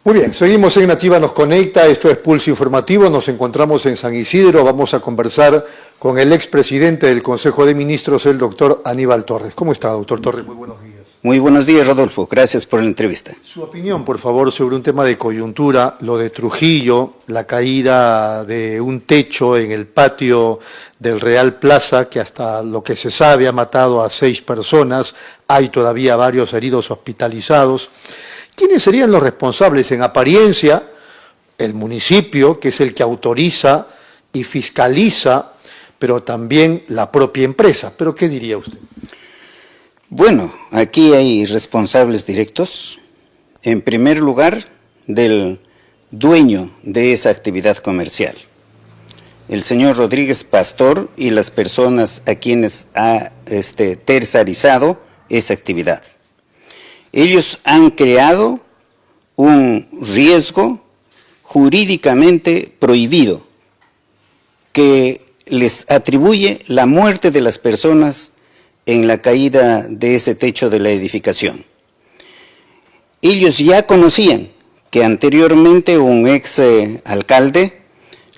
Muy bien, seguimos en Nativa Nos Conecta, esto es Pulso Informativo, nos encontramos en San Isidro, vamos a conversar con el expresidente del Consejo de Ministros, el doctor Aníbal Torres. ¿Cómo está, doctor Torres? Muy buenos días. Muy buenos días, Rodolfo, gracias por la entrevista. Su opinión, por favor, sobre un tema de coyuntura, lo de Trujillo, la caída de un techo en el patio del Real Plaza, que hasta lo que se sabe ha matado a 6 personas, hay todavía varios heridos hospitalizados. ¿Quiénes serían los responsables? En apariencia, el municipio, que es el que autoriza y fiscaliza, pero también la propia empresa. ¿Pero qué diría usted? Bueno, aquí hay responsables directos. En primer lugar, del dueño de esa actividad comercial, el señor Rodríguez Pastor y las personas a quienes ha tercerizado esa actividad. Ellos han creado un riesgo jurídicamente prohibido que les atribuye la muerte de las personas en la caída de ese techo de la edificación. Ellos ya conocían que anteriormente un ex alcalde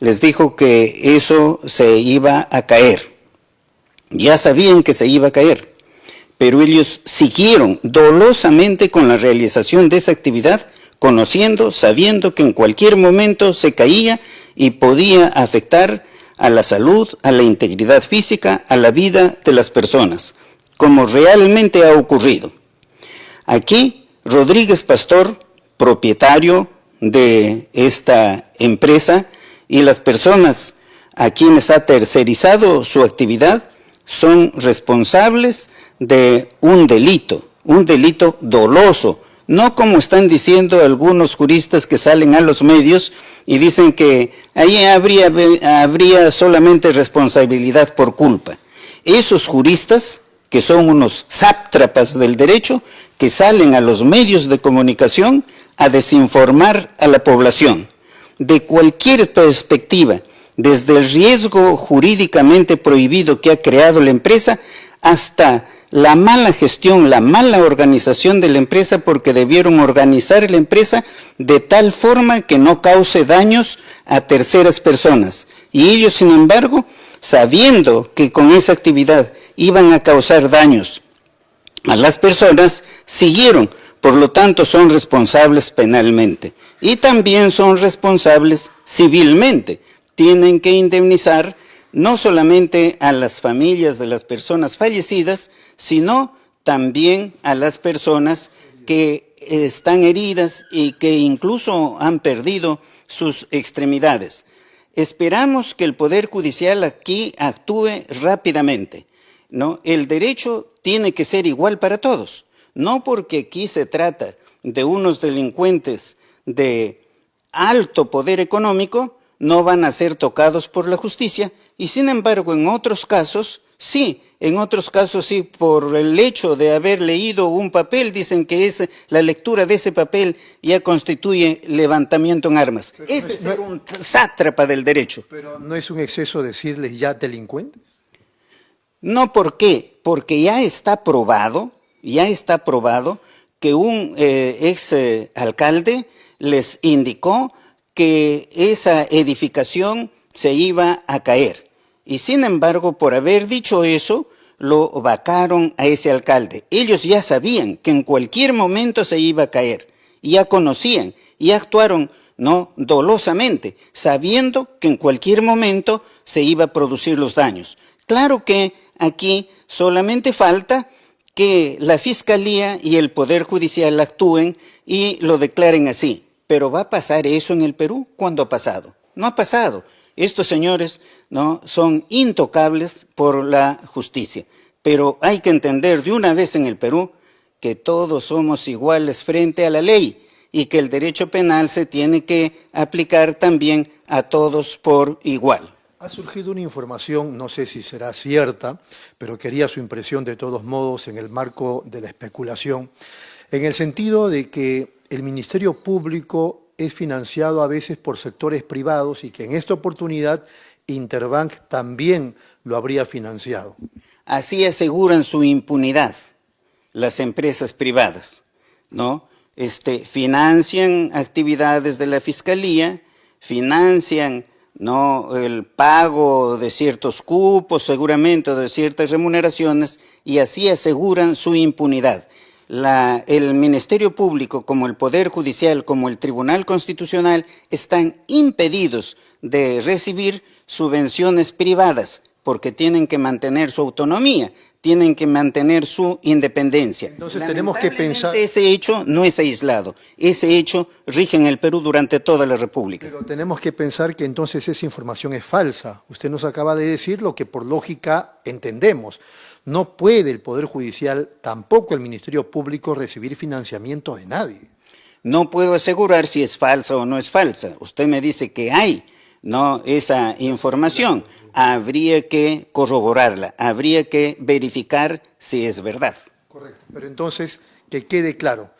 les dijo que eso se iba a caer. Ya sabían que se iba a caer, pero ellos siguieron dolosamente con la realización de esa actividad, conociendo, sabiendo que en cualquier momento se caía y podía afectar a la salud, a la integridad física, a la vida de las personas, como realmente ha ocurrido. Aquí, Rodríguez Pastor, propietario de esta empresa, y las personas a quienes ha tercerizado su actividad, son responsables de un delito doloso, no como están diciendo algunos juristas que salen a los medios y dicen que ahí habría solamente responsabilidad por culpa. Esos juristas, que son unos sátrapas del derecho, que salen a los medios de comunicación a desinformar a la población, de cualquier perspectiva, desde el riesgo jurídicamente prohibido que ha creado la empresa hasta la mala gestión, la mala organización de la empresa, porque debieron organizar la empresa de tal forma que no cause daños a terceras personas. Y ellos, sin embargo, sabiendo que con esa actividad iban a causar daños a las personas, siguieron. Por lo tanto, son responsables penalmente y también son responsables civilmente. Tienen que indemnizar no solamente a las familias de las personas fallecidas, sino también a las personas que están heridas y que incluso han perdido sus extremidades. Esperamos que el Poder Judicial aquí actúe rápidamente, ¿no? El derecho tiene que ser igual para todos, no porque aquí se trata de unos delincuentes de alto poder económico, no van a ser tocados por la justicia, y sin embargo en otros casos sí, por el hecho de haber leído un papel, dicen que la lectura de ese papel ya constituye levantamiento en armas. Ese es ser un sátrapa del derecho. Pero ¿no es un exceso decirles ya delincuentes? No, ¿por qué? Porque ya está probado que un ex alcalde les indicó que esa edificación se iba a caer. Y sin embargo, por haber dicho eso, lo vacaron a ese alcalde. Ellos ya sabían que en cualquier momento se iba a caer, ya conocían y actuaron dolosamente, sabiendo que en cualquier momento se iba a producir los daños. Claro que aquí solamente falta que la Fiscalía y el Poder Judicial actúen y lo declaren así. Pero ¿va a pasar eso en el Perú? ¿Cuándo ha pasado? No ha pasado. Estos señores son intocables por la justicia. Pero hay que entender de una vez en el Perú que todos somos iguales frente a la ley y que el derecho penal se tiene que aplicar también a todos por igual. Ha surgido una información, no sé si será cierta, pero quería su impresión de todos modos en el marco de la especulación, en el sentido de que el Ministerio Público es financiado a veces por sectores privados y que en esta oportunidad Interbank también lo habría financiado. Así aseguran su impunidad las empresas privadas, ¿no? financian actividades de la Fiscalía, financian, ¿no?, el pago de ciertos cupos, seguramente de ciertas remuneraciones, y así aseguran su impunidad. El Ministerio Público, como el Poder Judicial, como el Tribunal Constitucional, están impedidos de recibir subvenciones privadas porque tienen que mantener su autonomía, tienen que mantener su independencia. Entonces tenemos que pensar... Ese hecho no es aislado, ese hecho rige en el Perú durante toda la República. Pero tenemos que pensar que entonces esa información es falsa. Usted nos acaba de decir lo que por lógica entendemos. No puede el Poder Judicial, tampoco el Ministerio Público, recibir financiamiento de nadie. No puedo asegurar si es falsa o no es falsa. Usted me dice que hay, ¿no?, esa información. Habría que corroborarla, habría que verificar si es verdad. Correcto. Pero entonces, que quede claro,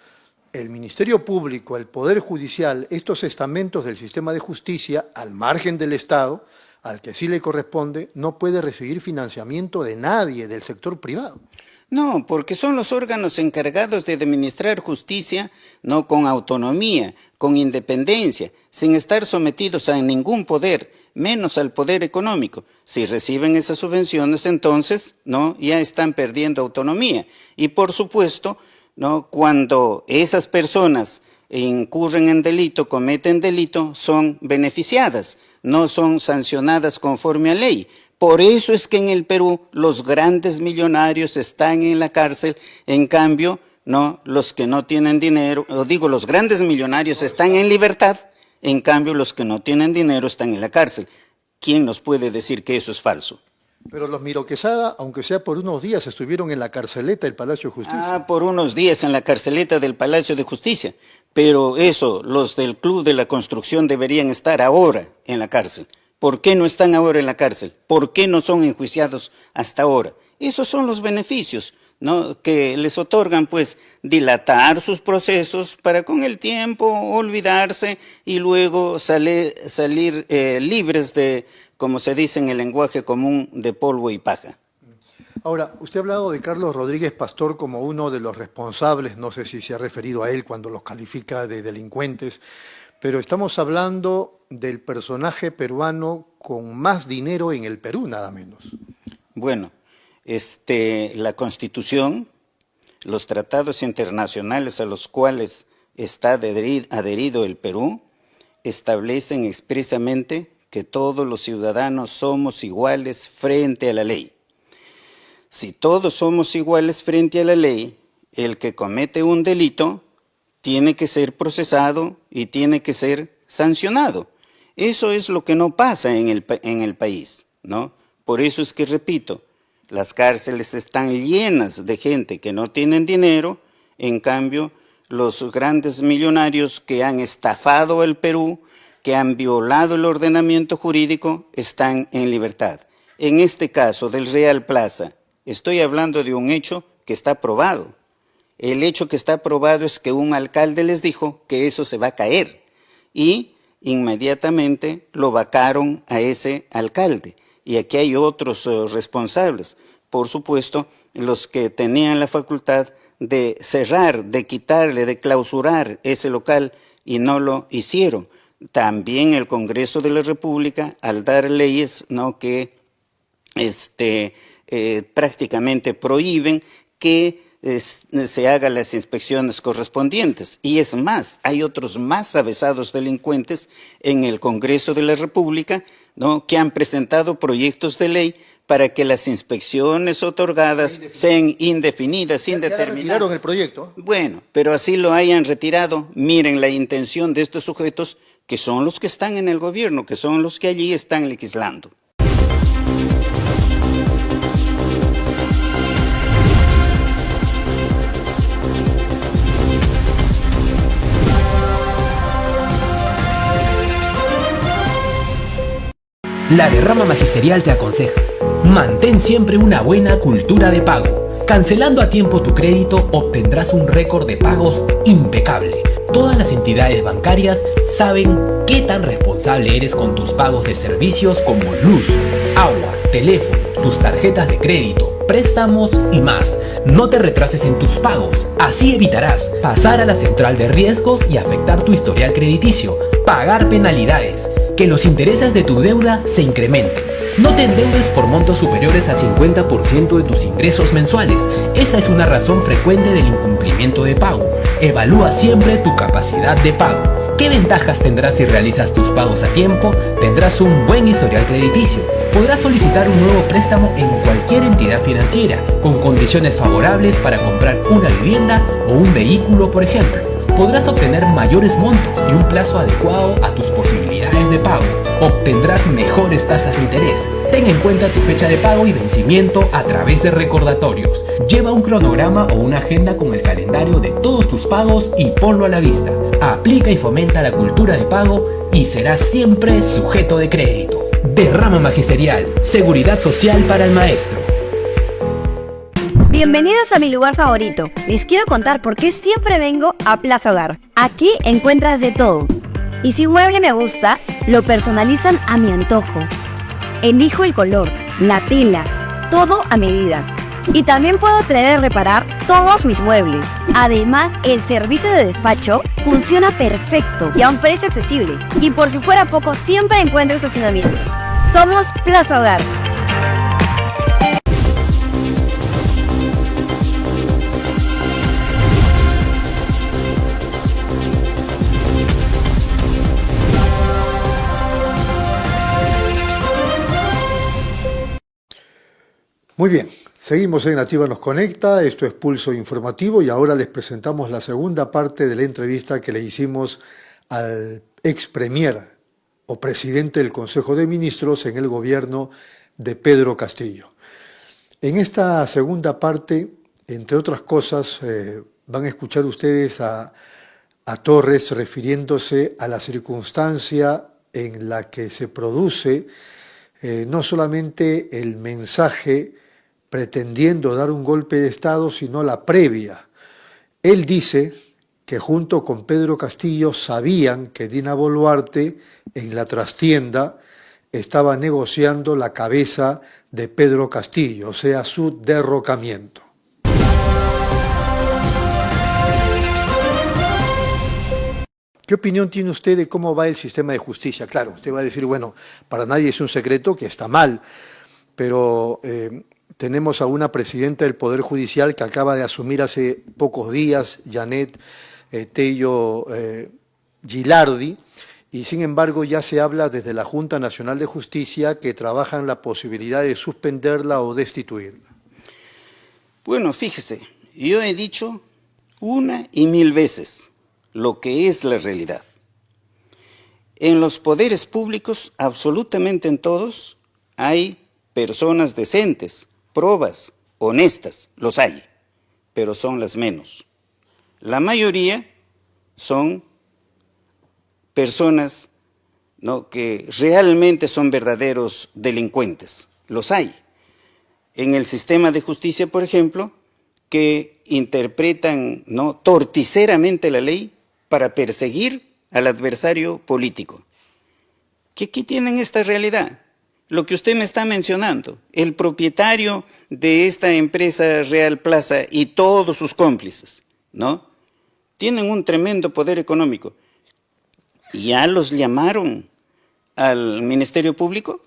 el Ministerio Público, el Poder Judicial, estos estamentos del sistema de justicia, al margen del Estado, al que sí le corresponde, no puede recibir financiamiento de nadie, del sector privado. No, porque son los órganos encargados de administrar justicia, no, con autonomía, con independencia, sin estar sometidos a ningún poder, menos al poder económico. Si reciben esas subvenciones, entonces, ¿no?, ya están perdiendo autonomía. Y por supuesto, ¿no?, cuando esas personas incurren en delito, cometen delito, son beneficiadas, no son sancionadas conforme a ley. Por eso es que en el Perú los grandes millonarios están en la cárcel, en cambio, no, los que no tienen dinero, los grandes millonarios están en libertad, en cambio los que no tienen dinero están en la cárcel. ¿Quién nos puede decir que eso es falso? Pero los Miro Quesada, aunque sea por unos días, estuvieron en la carceleta del Palacio de Justicia. Por unos días en la carceleta del Palacio de Justicia. Pero eso, los del Club de la Construcción deberían estar ahora en la cárcel. ¿Por qué no están ahora en la cárcel? ¿Por qué no son enjuiciados hasta ahora? Esos son los beneficios, ¿no?, que les otorgan, pues, dilatar sus procesos para con el tiempo olvidarse y luego salir libres de, como se dice en el lenguaje común, de polvo y paja. Ahora, usted ha hablado de Carlos Rodríguez Pastor como uno de los responsables, no sé si se ha referido a él cuando los califica de delincuentes, pero estamos hablando del personaje peruano con más dinero en el Perú, nada menos. Bueno, la Constitución, los tratados internacionales a los cuales está adherido el Perú, establecen expresamente que todos los ciudadanos somos iguales frente a la ley. Si todos somos iguales frente a la ley, el que comete un delito tiene que ser procesado y tiene que ser sancionado. Eso es lo que no pasa en el país, ¿no? Por eso es que, repito, las cárceles están llenas de gente que no tienen dinero, en cambio, los grandes millonarios que han estafado al Perú, que han violado el ordenamiento jurídico, están en libertad. En este caso del Real Plaza, estoy hablando de un hecho que está probado. El hecho que está probado es que un alcalde les dijo que eso se va a caer y inmediatamente lo vacaron a ese alcalde. Y aquí hay otros responsables, por supuesto, los que tenían la facultad de cerrar, de quitarle, de clausurar ese local y no lo hicieron. También el Congreso de la República, al dar leyes, ¿no?, que prácticamente prohíben que se hagan las inspecciones correspondientes. Y es más, hay otros más avesados delincuentes en el Congreso de la República, ¿no?, que han presentado proyectos de ley para que las inspecciones otorgadas sean indefinidas, indeterminadas. ¿Ya retiraron el proyecto? Bueno, pero así lo hayan retirado, miren la intención de estos sujetos, que son los que están en el gobierno, que son los que allí están legislando. La Derrama Magisterial te aconseja: mantén siempre una buena cultura de pago. Cancelando a tiempo tu crédito obtendrás un récord de pagos impecable. Todas las entidades bancarias saben qué tan responsable eres con tus pagos de servicios como luz, agua, teléfono, tus tarjetas de crédito, préstamos y más. No te retrases en tus pagos, así evitarás pasar a la central de riesgos y afectar tu historial crediticio, pagar penalidades, que los intereses de tu deuda se incrementen. No te endeudes por montos superiores al 50% de tus ingresos mensuales. Esa es una razón frecuente del incumplimiento de pago. Evalúa siempre tu capacidad de pago. ¿Qué ventajas tendrás si realizas tus pagos a tiempo? Tendrás un buen historial crediticio. Podrás solicitar un nuevo préstamo en cualquier entidad financiera, con condiciones favorables para comprar una vivienda o un vehículo, por ejemplo. Podrás obtener mayores montos y un plazo adecuado a tus posibilidades de pago. Obtendrás mejores tasas de interés. Ten en cuenta tu fecha de pago y vencimiento a través de recordatorios. Lleva un cronograma o una agenda con el calendario de todos tus pagos y ponlo a la vista. Aplica y fomenta la cultura de pago y serás siempre sujeto de crédito. Derrama Magisterial, seguridad social para el maestro. Bienvenidos a mi lugar favorito. Les quiero contar por qué siempre vengo a Plaza Hogar. Aquí encuentras de todo. Y si un mueble me gusta, lo personalizan a mi antojo. Elijo el color, la tela, todo a medida. Y también puedo traer a reparar todos mis muebles. Además, el servicio de despacho funciona perfecto y a un precio accesible. Y por si fuera poco, siempre encuentro estacionamiento. Somos Plaza Hogar. Muy bien, seguimos en Nativa Nos Conecta, esto es Pulso Informativo y ahora les presentamos la segunda parte de la entrevista que le hicimos al ex premier o presidente del Consejo de Ministros en el gobierno de Pedro Castillo. En esta segunda parte, entre otras cosas, van a escuchar ustedes a Torres refiriéndose a la circunstancia en la que se produce no solamente el mensaje pretendiendo dar un golpe de Estado, sino la previa. Él dice que junto con Pedro Castillo sabían que Dina Boluarte en la trastienda estaba negociando la cabeza de Pedro Castillo, o sea, su derrocamiento. ¿Qué opinión tiene usted de cómo va el sistema de justicia? Claro, usted va a decir, bueno, para nadie es un secreto que está mal, pero tenemos a una presidenta del Poder Judicial que acaba de asumir hace pocos días, Janet Tello Gilardi, y sin embargo ya se habla desde la Junta Nacional de Justicia que trabaja en la posibilidad de suspenderla o destituirla. Bueno, fíjese, yo he dicho una y mil veces lo que es la realidad. En los poderes públicos, absolutamente en todos, hay personas decentes, probas, honestas, los hay, pero son las menos. La mayoría son personas, ¿no?, que realmente son verdaderos delincuentes, los hay. En el sistema de justicia, por ejemplo, que interpretan, ¿no?, torticeramente la ley para perseguir al adversario político. ¿Qué aquí tienen esta realidad? Lo que usted me está mencionando, el propietario de esta empresa Real Plaza y todos sus cómplices, ¿no?, tienen un tremendo poder económico. ¿Ya los llamaron al Ministerio Público?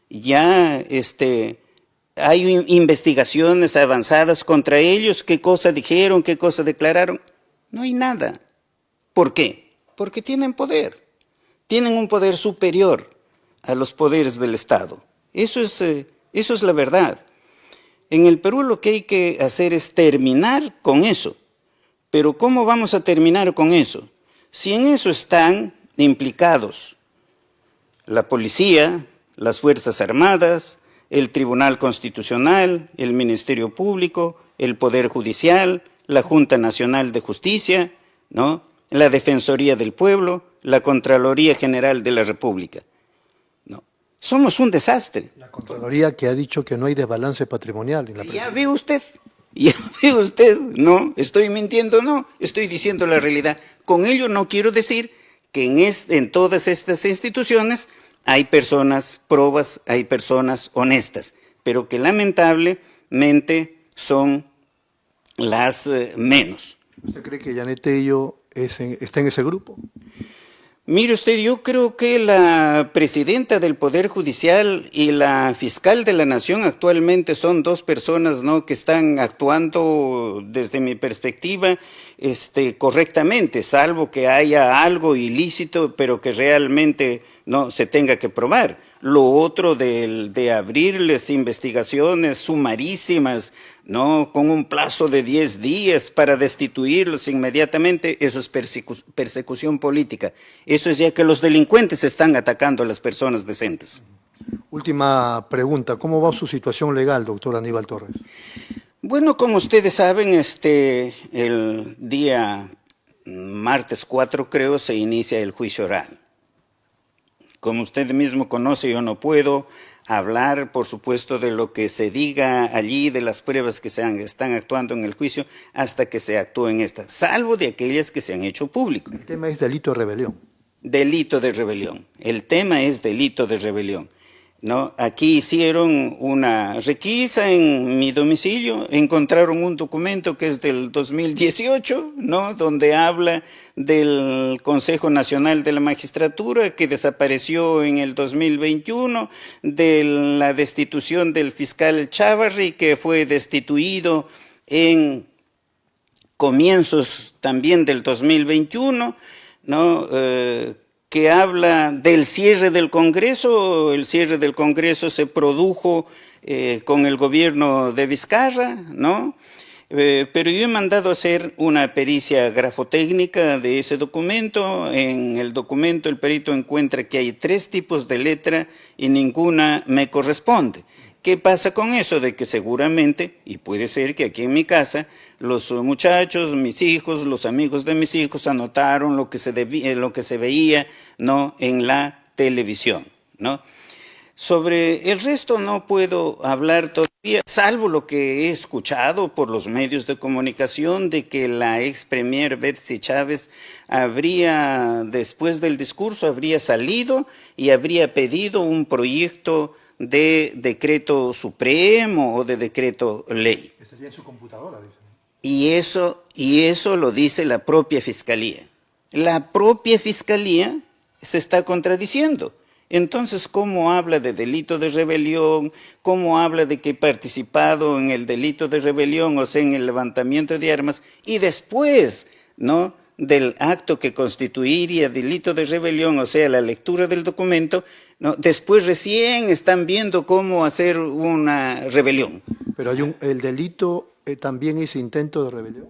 ¿Ya hay investigaciones avanzadas contra ellos? ¿Qué cosa dijeron? ¿Qué cosa declararon? No hay nada. ¿Por qué? Porque tienen poder. Tienen un poder superior a los poderes del Estado. Eso es la verdad. En el Perú lo que hay que hacer es terminar con eso. Pero ¿cómo vamos a terminar con eso? Si en eso están implicados la policía, las Fuerzas Armadas, el Tribunal Constitucional, el Ministerio Público, el Poder Judicial, la Junta Nacional de Justicia, ¿no?, la Defensoría del Pueblo, la Contraloría General de la República. No, somos un desastre. La Contraloría que ha dicho que no hay desbalance patrimonial. En la ya ve usted, no, estoy mintiendo, no, estoy diciendo la realidad. Con ello no quiero decir que en todas estas instituciones hay personas probas, hay personas honestas, pero que lamentable seguramente son las menos. ¿Usted cree que Yanet Tello está en ese grupo? Mire usted, yo creo que la presidenta del Poder Judicial y la fiscal de la Nación actualmente son dos personas, ¿no?, que están actuando desde mi perspectiva correctamente, salvo que haya algo ilícito, pero que realmente no se tenga que probar. Lo otro de abrirles investigaciones sumarísimas, ¿no?, con un plazo de 10 días para destituirlos inmediatamente, eso es persecución política. Eso es ya que los delincuentes están atacando a las personas decentes. Última pregunta, ¿cómo va su situación legal, doctor Aníbal Torres? Bueno, como ustedes saben, el día martes 4, creo, se inicia el juicio oral. Como usted mismo conoce, yo no puedo hablar, por supuesto, de lo que se diga allí, de las pruebas que están actuando en el juicio, hasta que se actúen estas, salvo de aquellas que se han hecho públicas. El tema es delito de rebelión. Delito de rebelión. El tema es delito de rebelión, ¿no? Aquí hicieron una requisa en mi domicilio, encontraron un documento que es del 2018, ¿no?, donde habla del Consejo Nacional de la Magistratura, que desapareció en el 2021, de la destitución del fiscal Chávarri, que fue destituido en comienzos también del 2021, ¿no?, que habla del cierre del Congreso. El cierre del Congreso se produjo con el gobierno de Vizcarra, ¿no? Pero yo he mandado a hacer una pericia grafotécnica de ese documento. En el documento el perito encuentra que hay 3 tipos de letra y ninguna me corresponde. ¿Qué pasa con eso? De que seguramente, y puede ser que aquí en mi casa, los muchachos, mis hijos, los amigos de mis hijos anotaron lo que se veía, ¿no?, en la televisión, ¿no? Sobre el resto no puedo hablar todavía, salvo lo que he escuchado por los medios de comunicación de que la ex premier Betsy Chávez habría, después del discurso, habría salido y habría pedido un proyecto de decreto supremo o de decreto ley. Estaría en su computadora, dice. Y eso lo dice la propia Fiscalía. La propia Fiscalía se está contradiciendo. Entonces, ¿cómo habla de delito de rebelión? ¿Cómo habla de que he participado en el delito de rebelión, o sea, en el levantamiento de armas? Y después, ¿no?, del acto que constituiría delito de rebelión, o sea, la lectura del documento, ¿no?, después recién están viendo cómo hacer una rebelión. Pero hay el delito también es intento de rebelión.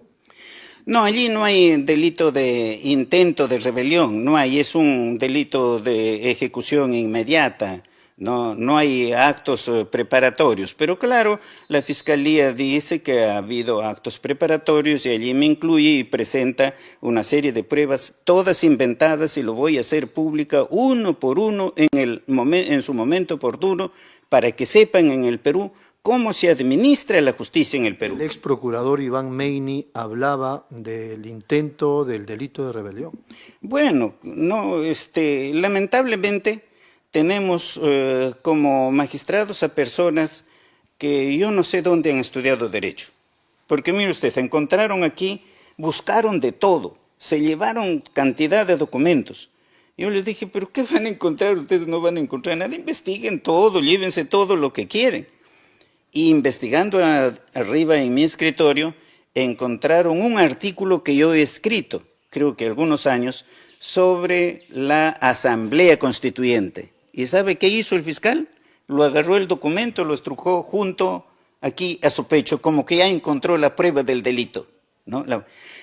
No, allí no hay delito de intento de rebelión, no hay, es un delito de ejecución inmediata, no hay actos preparatorios. Pero claro, la Fiscalía dice que ha habido actos preparatorios y allí me incluye y presenta una serie de pruebas, todas inventadas, y lo voy a hacer pública uno por uno en su momento oportuno, para que sepan en el Perú cómo se administra la justicia en el Perú. El ex procurador Iván Meini hablaba del intento del delito de rebelión. Bueno, no, lamentablemente tenemos como magistrados a personas que yo no sé dónde han estudiado derecho. Porque mire usted, encontraron aquí, buscaron de todo, se llevaron cantidad de documentos. Yo les dije, ¿pero qué van a encontrar? Ustedes no van a encontrar nada, investiguen todo, llévense todo lo que quieren. Y investigando arriba en mi escritorio, encontraron un artículo que yo he escrito, creo que algunos años, sobre la Asamblea Constituyente. ¿Y sabe qué hizo el fiscal? Lo agarró el documento, lo estrujó junto aquí a su pecho, como que ya encontró la prueba del delito, ¿no?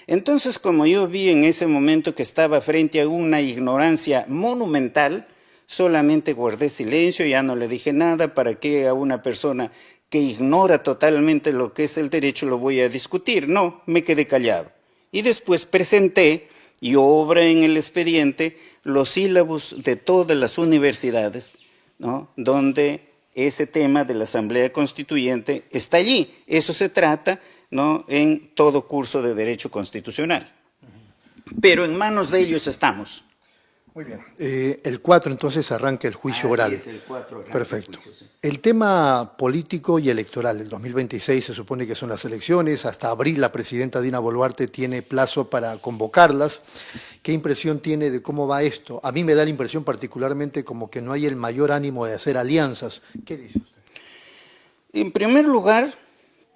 Entonces, como yo vi en ese momento que estaba frente a una ignorancia monumental, solamente guardé silencio, ya no le dije nada. ¿Para qué a una persona que ignora totalmente lo que es el derecho lo voy a discutir? No, me quedé callado. Y después presenté, y obra en el expediente, los sílabos de todas las universidades, ¿no?, donde ese tema de la Asamblea Constituyente está allí. Eso se trata, ¿no?, en todo curso de Derecho Constitucional. Pero en manos de ellos estamos. Muy bien. El 4 entonces arranca el juicio oral. Es, el 4 arranca Perfecto. el juicio, sí. El tema político y electoral, el 2026 se supone que son las elecciones, hasta abril la presidenta Dina Boluarte tiene plazo para convocarlas. ¿Qué impresión tiene de cómo va esto? A mí me da la impresión particularmente como que no hay el mayor ánimo de hacer alianzas. ¿Qué dice usted? En primer lugar,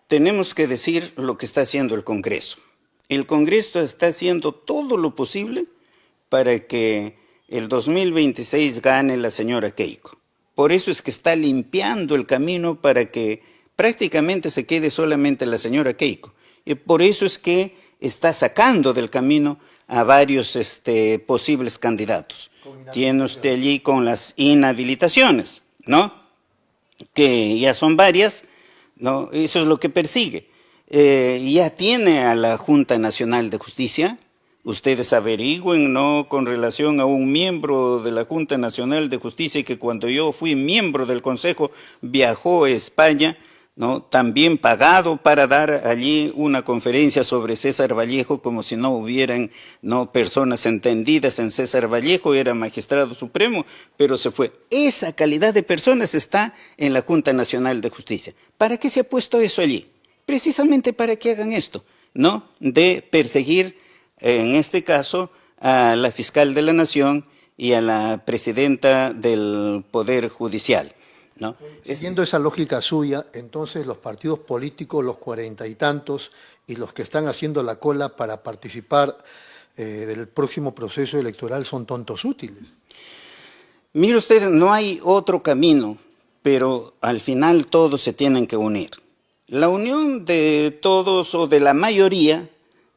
tenemos que decir lo que está haciendo el Congreso. El Congreso está haciendo todo lo posible para que el 2026 gane la señora Keiko. Por eso es que está limpiando el camino para que prácticamente se quede solamente la señora Keiko. Y por eso es que está sacando del camino a varios posibles candidatos. Tiene usted allí con las inhabilitaciones, ¿no? Que ya son varias, ¿no? Eso es lo que persigue. Ya tiene a la Junta Nacional de Justicia. Ustedes averigüen, ¿no?, con relación a un miembro de la Junta Nacional de Justicia que cuando yo fui miembro del Consejo viajó a España, ¿no?, también pagado para dar allí una conferencia sobre César Vallejo, como si no hubieran, ¿no?, personas entendidas en César Vallejo, era magistrado supremo, pero se fue. Esa calidad de personas está en la Junta Nacional de Justicia. ¿Para qué se ha puesto eso allí? Precisamente para que hagan esto, ¿no?, de perseguir, en este caso, a la fiscal de la Nación y a la presidenta del Poder Judicial, ¿no? Siguiendo esa lógica suya, entonces los partidos políticos, los 40 y tantos, y los que están haciendo la cola para participar del próximo proceso electoral son tontos útiles. Mire usted, no hay otro camino, pero al final todos se tienen que unir. La unión de todos o de la mayoría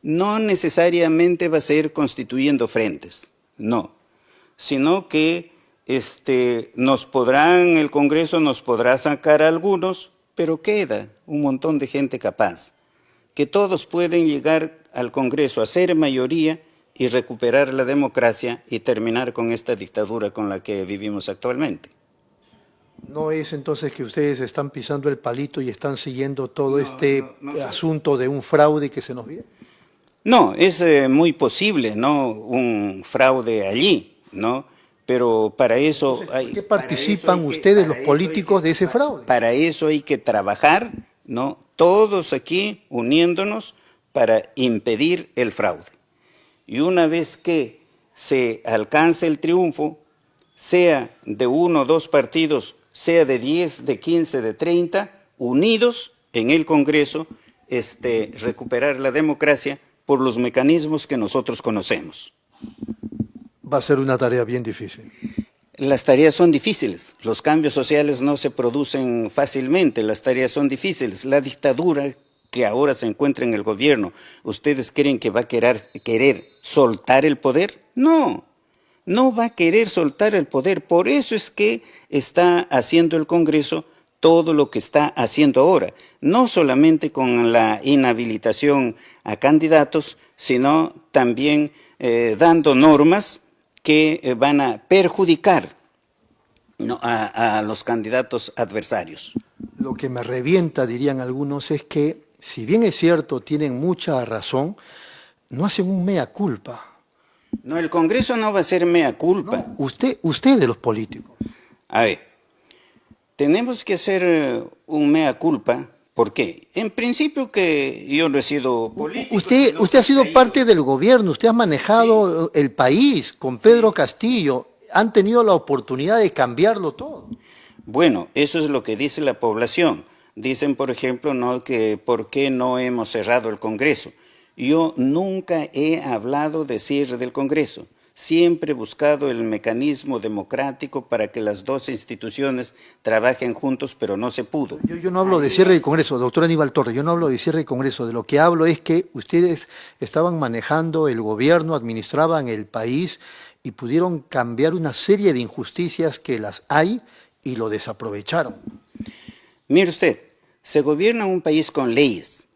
no necesariamente va a ser constituyendo frentes, no, sino que el Congreso nos podrá sacar a algunos, pero queda un montón de gente capaz, que todos pueden llegar al Congreso a ser mayoría y recuperar la democracia y terminar con esta dictadura con la que vivimos actualmente. ¿No es entonces que ustedes están pisando el palito y están siguiendo todo asunto de un fraude que se nos viene? No, es muy posible, ¿no?, un fraude allí, ¿no? Pero para eso Entonces, hay... ¿por qué participan ustedes, los políticos, de ese fraude? Para eso hay que trabajar, ¿no?, todos aquí uniéndonos para impedir el fraude. Y una vez que se alcance el triunfo, sea de 1 o 2 partidos, sea de 10, de 15, de 30, unidos en el Congreso, recuperar la democracia por los mecanismos que nosotros conocemos. Va a ser una tarea bien difícil. Las tareas son difíciles, los cambios sociales no se producen fácilmente, las tareas son difíciles. La dictadura que ahora se encuentra en el gobierno, ¿ustedes creen que va a querer soltar el poder? No, no va a querer soltar el poder, por eso es que está haciendo el Congreso todo lo que está haciendo ahora, no solamente con la inhabilitación a candidatos, sino también dando normas que van a perjudicar, ¿no?, a los candidatos adversarios. Lo que me revienta, dirían algunos, es que, si bien es cierto, tienen mucha razón, no hacen un mea culpa. No, el Congreso no va a ser mea culpa. No, usted de los políticos. A ver, tenemos que hacer un mea culpa. ¿Por qué? En principio que yo no he sido político. Usted ha sido parte del gobierno, usted ha manejado el país con Pedro Castillo, han tenido la oportunidad de cambiarlo todo. Bueno, eso es lo que dice la población. Dicen, por ejemplo, ¿no?, que ¿por qué no hemos cerrado el Congreso? Yo nunca he hablado de cierre del Congreso. Siempre he buscado el mecanismo democrático para que las dos instituciones trabajen juntos, pero no se pudo. Yo no hablo de cierre del Congreso, doctor Aníbal Torres, yo no hablo de cierre del Congreso. De lo que hablo es que ustedes estaban manejando el gobierno, administraban el país y pudieron cambiar una serie de injusticias que las hay y lo desaprovecharon. Mire usted, se gobierna un país con leyes,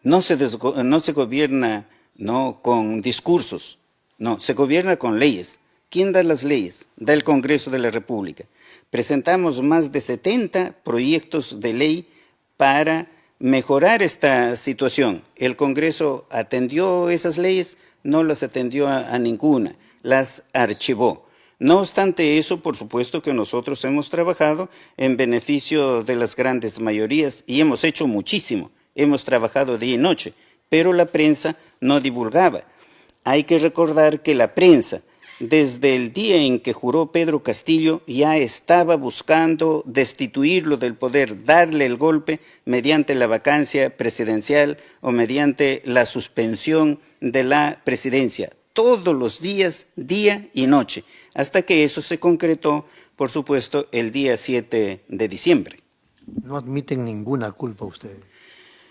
no se gobierna, ¿no?, con discursos. No, se gobierna con leyes. ¿Quién da las leyes? Da el Congreso de la República. Presentamos más de 70 proyectos de ley para mejorar esta situación. El Congreso atendió esas leyes, no las atendió a ninguna. las archivó. No obstante eso, por supuesto que nosotros hemos trabajado en beneficio de las grandes mayorías y hemos hecho muchísimo. Hemos trabajado día y noche, pero la prensa no divulgaba. Hay que recordar que la prensa, desde el día en que juró Pedro Castillo, ya estaba buscando destituirlo del poder, darle el golpe mediante la vacancia presidencial o mediante la suspensión de la presidencia. Todos los días, día y noche, hasta que eso se concretó, por supuesto, el día 7 de diciembre. No admiten ninguna culpa ustedes.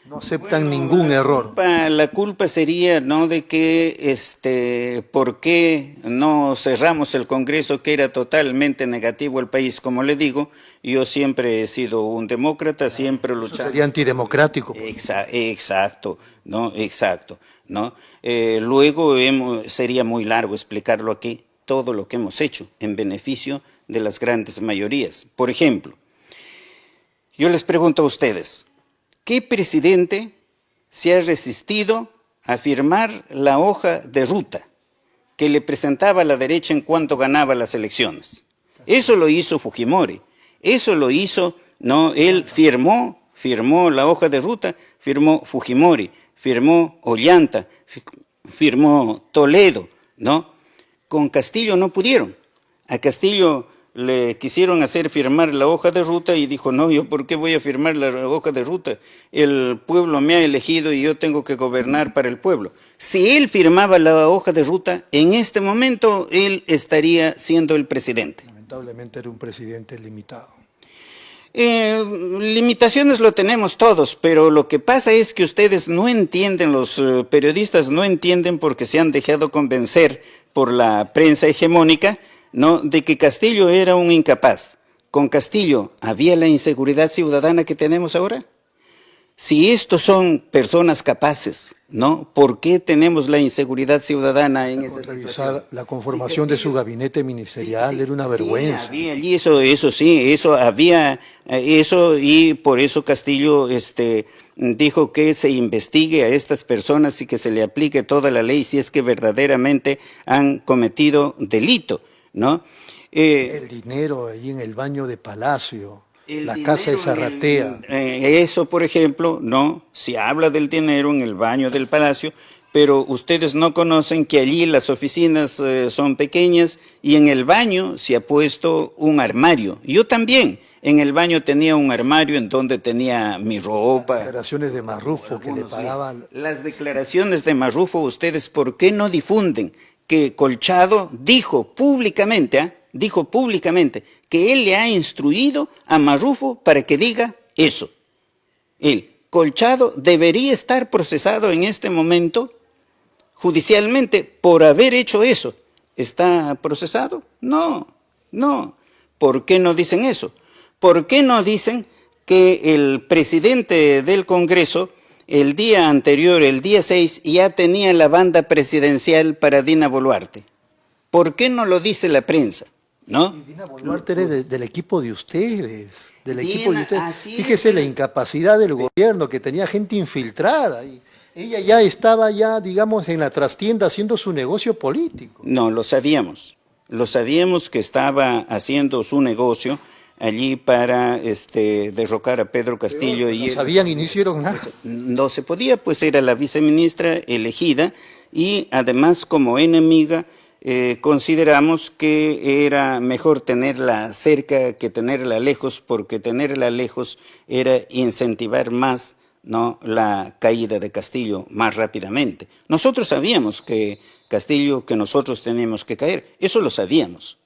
No aceptan ningún error. La culpa sería, ¿no?, de que, ¿por qué no cerramos el Congreso, que era totalmente negativo al país? Como le digo, yo siempre he sido un demócrata, siempre he luchado. Sería antidemocrático. Exacto, ¿no? Exacto, ¿no? Luego sería muy largo explicarlo aquí, todo lo que hemos hecho en beneficio de las grandes mayorías. Por ejemplo, yo les pregunto a ustedes, ¿qué presidente se ha resistido a firmar la hoja de ruta que le presentaba a la derecha en cuanto ganaba las elecciones? Eso lo hizo Fujimori, eso lo hizo, ¿no? Él firmó la hoja de ruta, firmó Fujimori, firmó Ollanta, firmó Toledo, ¿no? Con Castillo no pudieron. A Castillo le quisieron hacer firmar la hoja de ruta y dijo, no, ¿yo por qué voy a firmar la hoja de ruta? El pueblo me ha elegido y yo tengo que gobernar para el pueblo. Si él firmaba la hoja de ruta, en este momento él estaría siendo el presidente. Lamentablemente era un presidente limitado. Limitaciones lo tenemos todos, pero lo que pasa es que ustedes no entienden, los periodistas no entienden porque se han dejado convencer por la prensa hegemónica, ¿no?, de que Castillo era un incapaz. Con Castillo, ¿había la inseguridad ciudadana que tenemos ahora? Si estos son personas capaces, ¿no?, ¿por qué tenemos la inseguridad ciudadana en esa situación? La conformación de su gabinete ministerial era una vergüenza. Había allí eso había, y por eso Castillo dijo que se investigue a estas personas y que se le aplique toda la ley si es que verdaderamente han cometido delito, ¿no? El dinero ahí en el baño de Palacio, la casa de Zarratea. Eso, por ejemplo, ¿no? Se habla del dinero en el baño del Palacio, pero ustedes no conocen que allí las oficinas son pequeñas y en el baño se ha puesto un armario. Yo también. En el baño tenía un armario en donde tenía mi ropa. Las declaraciones de Marrufo que le pagaban. Las declaraciones de Marrufo, ¿ustedes por qué no difunden que Colchado dijo públicamente que él le ha instruido a Marrufo para que diga eso? Colchado debería estar procesado en este momento judicialmente por haber hecho eso. ¿Está procesado? No. ¿Por qué no dicen eso? ¿Por qué no dicen que el presidente del Congreso, el día anterior, el día 6, ya tenía la banda presidencial para Dina Boluarte? ¿Por qué no lo dice la prensa? ¿No? Y Dina Boluarte era del equipo de ustedes, Fíjese la incapacidad del gobierno, que tenía gente infiltrada. Y ella ya estaba digamos, en la trastienda haciendo su negocio político. No, lo sabíamos que estaba haciendo su negocio allí para derrocar a Pedro Castillo. Pero no sabían y no hicieron nada. No se podía, pues era la viceministra elegida y además como enemiga consideramos que era mejor tenerla cerca que tenerla lejos, porque tenerla lejos era incentivar más, ¿no?, la caída de Castillo más rápidamente. Nosotros sabíamos que nosotros teníamos que caer, eso lo sabíamos.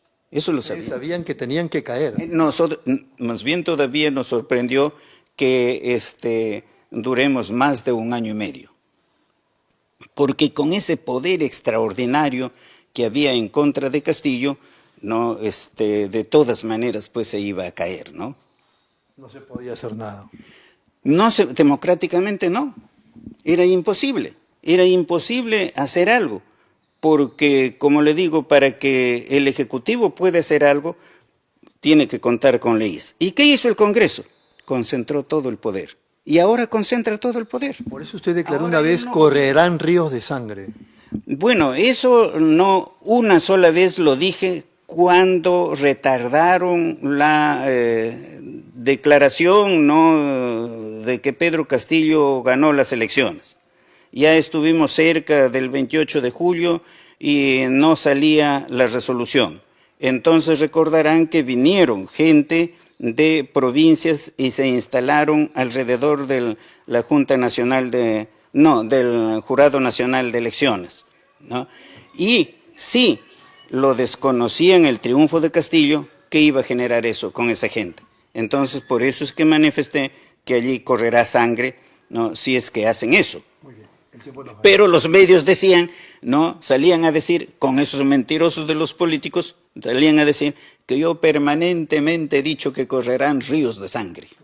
Sabían que tenían que caer. Nosotros, más bien todavía nos sorprendió que duremos más de 1 año y medio. Porque con ese poder extraordinario que había en contra de Castillo, ¿no?, de todas maneras pues se iba a caer, ¿no? No se podía hacer nada. Democráticamente no. Era imposible hacer algo. Porque, como le digo, para que el Ejecutivo pueda hacer algo, tiene que contar con leyes. ¿Y qué hizo el Congreso? Concentró todo el poder. Y ahora concentra todo el poder. Por eso usted declaró una vez, correrán ríos de sangre. Bueno, eso no una sola vez lo dije cuando retardaron la declaración, ¿no?, de que Pedro Castillo ganó las elecciones. Ya estuvimos cerca del 28 de julio y no salía la resolución. Entonces recordarán que vinieron gente de provincias y se instalaron alrededor de la Junta Nacional del Jurado Nacional de Elecciones, ¿no? Y sí, lo desconocían el triunfo de Castillo, ¿qué iba a generar eso con esa gente? Entonces, por eso es que manifesté que allí correrá sangre, ¿no?, si es que hacen eso. Pero los medios decían, ¿no?, salían a decir, con esos mentirosos de los políticos, salían a decir que yo permanentemente he dicho que correrán ríos de sangre.